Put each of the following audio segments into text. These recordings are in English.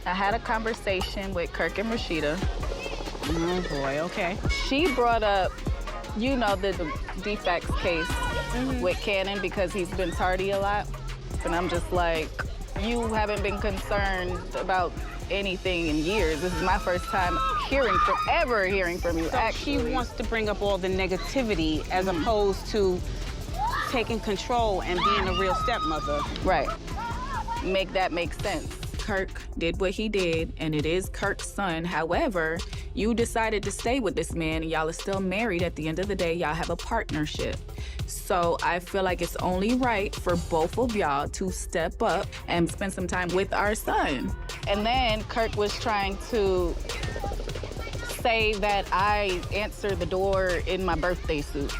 I had a conversation with Kirk and Rashida. Oh boy, okay. She brought up, you know, the defects case with Cannon because he's been tardy a lot. And I'm just like, you haven't been concerned about anything in years. This is my first time hearing from you, So actually. she wants to bring up all the negativity as opposed to taking control and being a real stepmother. Right. Make that make sense. Kirk did what he did, and it is Kirk's son. However, you decided to stay with this man, and y'all are still married. At the end of the day, y'all have a partnership. So I feel like it's only right for both of y'all to step up and spend some time with our son. And then Kirk was trying to say that I answered the door in my birthday suit.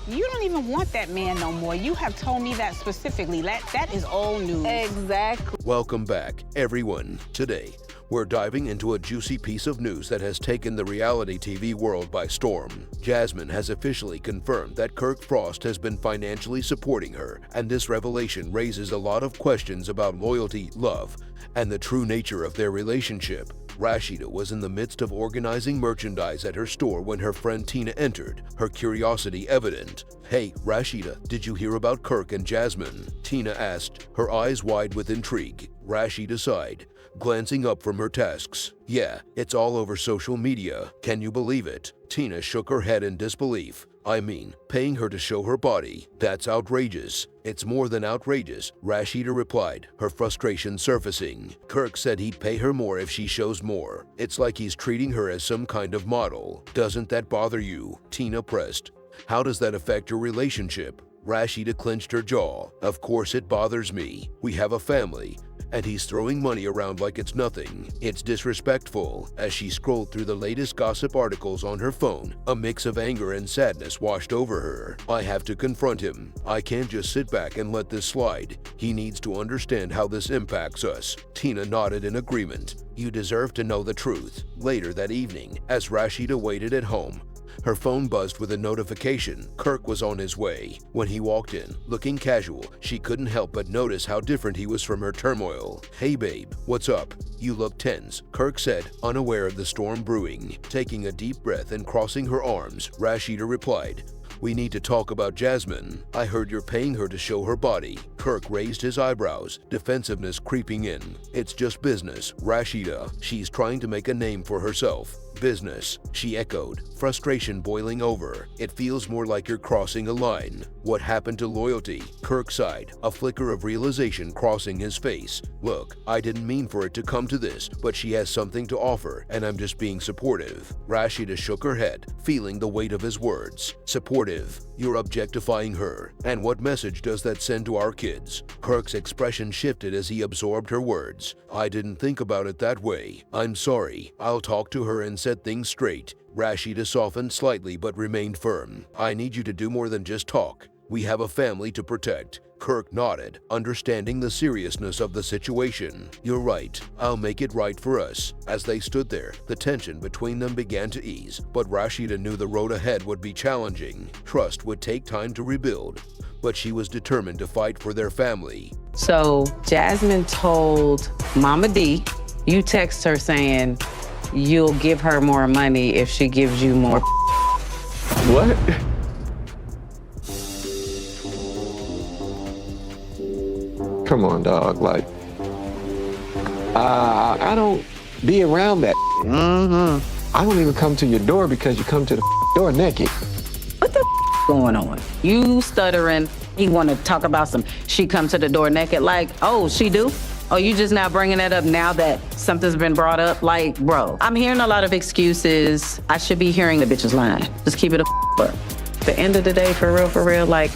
You don't even want that man no more. You have told me that specifically. That is old news. Exactly. Welcome back, everyone. Today, we're diving into a juicy piece of news that has taken the reality TV world by storm. Jasmine has officially confirmed that Kirk Frost has been financially supporting her, and this revelation raises a lot of questions about loyalty, love, and the true nature of their relationship. Rashida was in the midst of organizing merchandise at her store when her friend Tina entered, her curiosity evident. "Hey, Rashida, did you hear about Kirk and Jasmine?" Tina asked, her eyes wide with intrigue. Rashida sighed, glancing up from her tasks. "Yeah, it's all over social media. Can you believe it?" Tina shook her head in disbelief. "I mean, paying her to show her body? That's outrageous." "It's more than outrageous," Rashida replied, her frustration surfacing. "Kirk said he'd pay her more if she shows more. It's like he's treating her as some kind of model. Doesn't that bother you?" Tina pressed. "How does that affect your relationship?" Rashida clenched her jaw. "Of course it bothers me. We have a family, and he's throwing money around like it's nothing. It's disrespectful." As she scrolled through the latest gossip articles on her phone, a mix of anger and sadness washed over her. "I have to confront him. I can't just sit back and let this slide. He needs to understand how this impacts us." Tina nodded in agreement. "You deserve to know the truth." Later that evening, as Rashida waited at home, her phone buzzed with a notification. Kirk was on his way. When he walked in, looking casual, she couldn't help but notice how different he was from her turmoil. "Hey babe, what's up? You look tense," Kirk said, unaware of the storm brewing. Taking a deep breath and crossing her arms, Rashida replied, "We need to talk about Jasmine. I heard you're paying her to show her body." Kirk raised his eyebrows, defensiveness creeping in. "It's just business, Rashida. She's trying to make a name for herself." "Business," she echoed, frustration boiling over. "It feels more like you're crossing a line." "What happened to loyalty?" Kirk sighed, a flicker of realization crossing his face. "Look, I didn't mean for it to come to this, but she has something to offer, and I'm just being supportive." Rashida shook her head, feeling the weight of his words. "Supportive? You're objectifying her. And what message does that send to our kids?" Kirk's expression shifted as he absorbed her words. "I didn't think about it that way. I'm sorry. I'll talk to her and set things straight." Rashida softened slightly but remained firm. "I need you to do more than just talk. We have a family to protect." Kirk nodded, understanding the seriousness of the situation. "You're right. I'll make it right for us." As they stood there, the tension between them began to ease, but Rashida knew the road ahead would be challenging. Trust would take time to rebuild, but she was determined to fight for their family. So Jasmine told Mama D, you text her saying you'll give her more money if she gives you more. What? Come on, dog. Like, I don't be around that. I don't even come to your door because you come to the door naked. What the going on? You stuttering. He want to talk about she come to the door naked. Like, oh, she do? Oh, you just now bringing that up now that something's been brought up? Like, bro, I'm hearing a lot of excuses. I should be hearing the bitch's line. Just keep it up. At the end of the day, for real, like,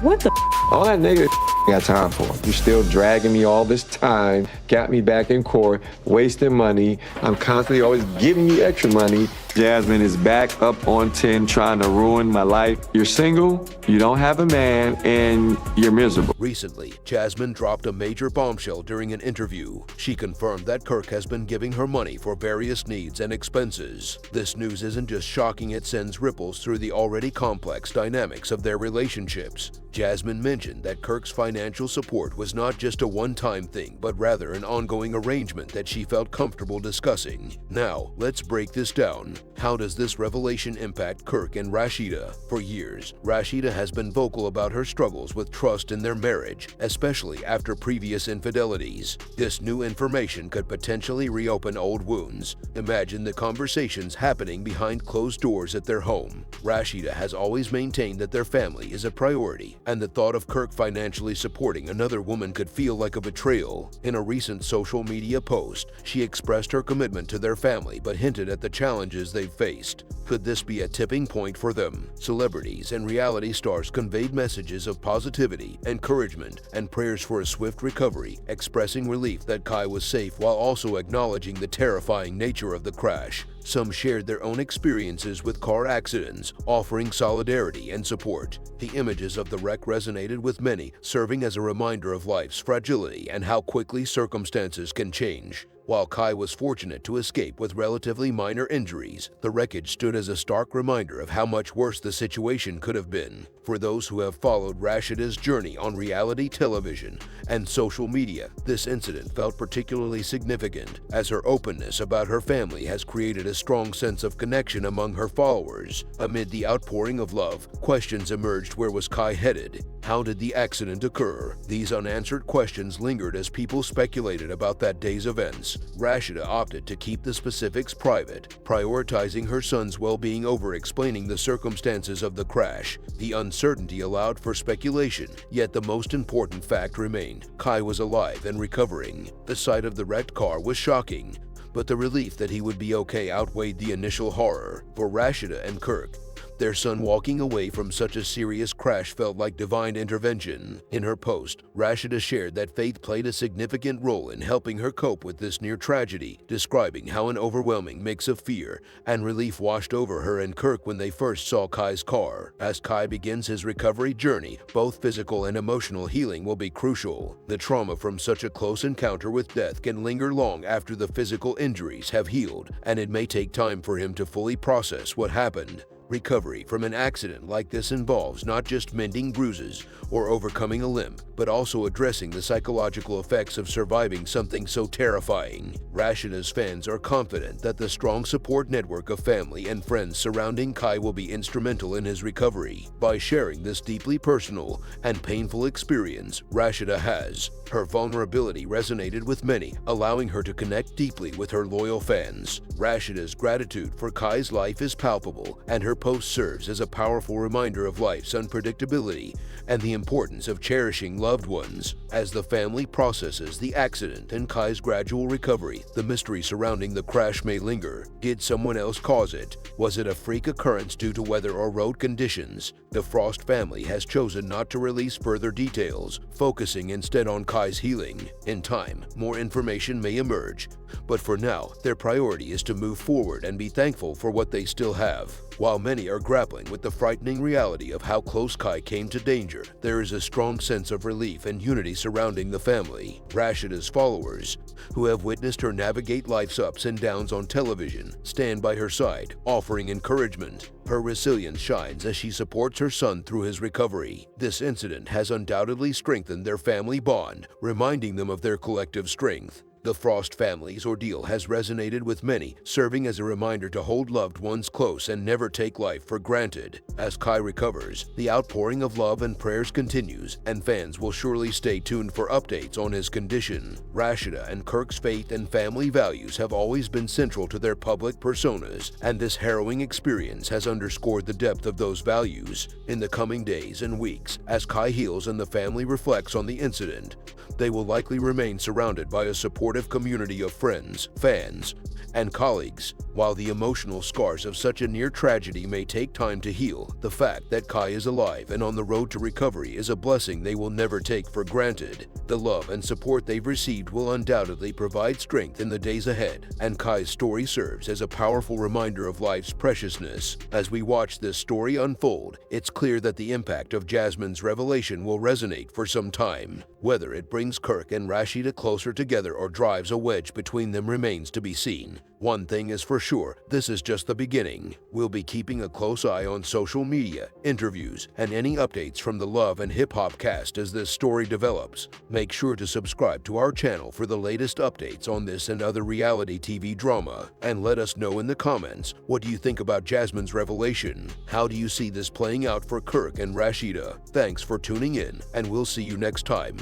what the All that negative I got time for. You're still dragging me all this time, got me back in court, wasting money. I'm constantly always giving you extra money. Jasmine is back up on 10 trying to ruin my life. You're single, you don't have a man, and you're miserable. Recently, Jasmine dropped a major bombshell during an interview. She confirmed that Kirk has been giving her money for various needs and expenses. This news isn't just shocking, it sends ripples through the already complex dynamics of their relationships. Jasmine mentioned that Kirk's financial financial support was not just a one-time thing, but rather an ongoing arrangement that she felt comfortable discussing. Now, let's break this down. How does this revelation impact Kirk and Rashida? For years, Rashida has been vocal about her struggles with trust in their marriage, especially after previous infidelities. This new information could potentially reopen old wounds. Imagine the conversations happening behind closed doors at their home. Rashida has always maintained that their family is a priority, and the thought of Kirk financially supporting another woman could feel like a betrayal. In a recent social media post, she expressed her commitment to their family but hinted at the challenges they've faced. Could this be a tipping point for them? Celebrities and reality stars conveyed messages of positivity, encouragement, and prayers for a swift recovery, expressing relief that Kai was safe while also acknowledging the terrifying nature of the crash. Some shared their own experiences with car accidents, offering solidarity and support. The images of the wreck resonated with many, serving as a reminder of life's fragility and how quickly circumstances can change. While Kai was fortunate to escape with relatively minor injuries, the wreckage stood as a stark reminder of how much worse the situation could have been. For those who have followed Rashida's journey on reality television and social media, this incident felt particularly significant, as her openness about her family has created a strong sense of connection among her followers. Amid the outpouring of love, questions emerged: where was Kai headed? How did the accident occur? These unanswered questions lingered as people speculated about that day's events. Rashida opted to keep the specifics private, prioritizing her son's well-being over explaining the circumstances of the crash. The uncertainty allowed for speculation, yet the most important fact remained: Kai was alive and recovering. The sight of the wrecked car was shocking, but the relief that he would be okay outweighed the initial horror. For Rashida and Kirk, their son walking away from such a serious crash felt like divine intervention. In her post, Rashida shared that faith played a significant role in helping her cope with this near tragedy, describing how an overwhelming mix of fear and relief washed over her and Kirk when they first saw Kai's car. As Kai begins his recovery journey, both physical and emotional healing will be crucial. The trauma from such a close encounter with death can linger long after the physical injuries have healed, and it may take time for him to fully process what happened. Recovery from an accident like this involves not just mending bruises or overcoming a limp, but also addressing the psychological effects of surviving something so terrifying. Rashida's fans are confident that the strong support network of family and friends surrounding Kai will be instrumental in his recovery. By sharing this deeply personal and painful experience, Rashida has. Her vulnerability resonated with many, allowing her to connect deeply with her loyal fans. Rashida's gratitude for Kai's life is palpable, and her post serves as a powerful reminder of life's unpredictability and the importance of cherishing loved ones. As the family processes the accident and Kai's gradual recovery, the mystery surrounding the crash may linger. Did someone else cause it? Was it a freak occurrence due to weather or road conditions? The Frost family has chosen not to release further details, focusing instead on Kai's healing. In time, more information may emerge, but for now, their priority is to move forward and be thankful for what they still have. While many are grappling with the frightening reality of how close Kai came to danger, there is a strong sense of relief and unity surrounding the family. Rashida's followers, who have witnessed her navigate life's ups and downs on television, stand by her side, offering encouragement. Her resilience shines as she supports her son through his recovery. This incident has undoubtedly strengthened their family bond, reminding them of their collective strength. The Frost family's ordeal has resonated with many, serving as a reminder to hold loved ones close and never take life for granted. As Kai recovers, the outpouring of love and prayers continues, and fans will surely stay tuned for updates on his condition. Rashida and Kirk's faith and family values have always been central to their public personas, and this harrowing experience has underscored the depth of those values. In the coming days and weeks, as Kai heals and the family reflects on the incident, they will likely remain surrounded by a supportive community of friends, fans, and colleagues. While the emotional scars of such a near tragedy may take time to heal, the fact that Kai is alive and on the road to recovery is a blessing they will never take for granted. The love and support they've received will undoubtedly provide strength in the days ahead, and Kai's story serves as a powerful reminder of life's preciousness. As we watch this story unfold, it's clear that the impact of Jasmine's revelation will resonate for some time. Whether it brings Kirk and Rashida closer together or drives a wedge between them remains to be seen. One thing is for sure, this is just the beginning. We'll be keeping a close eye on social media, interviews, and any updates from the Love and Hip Hop cast as this story develops. Make sure to subscribe to our channel for the latest updates on this and other reality TV drama. And let us know in the comments, what do you think about Jasmine's revelation? How do you see this playing out for Kirk and Rashida? Thanks for tuning in, and we'll see you next time.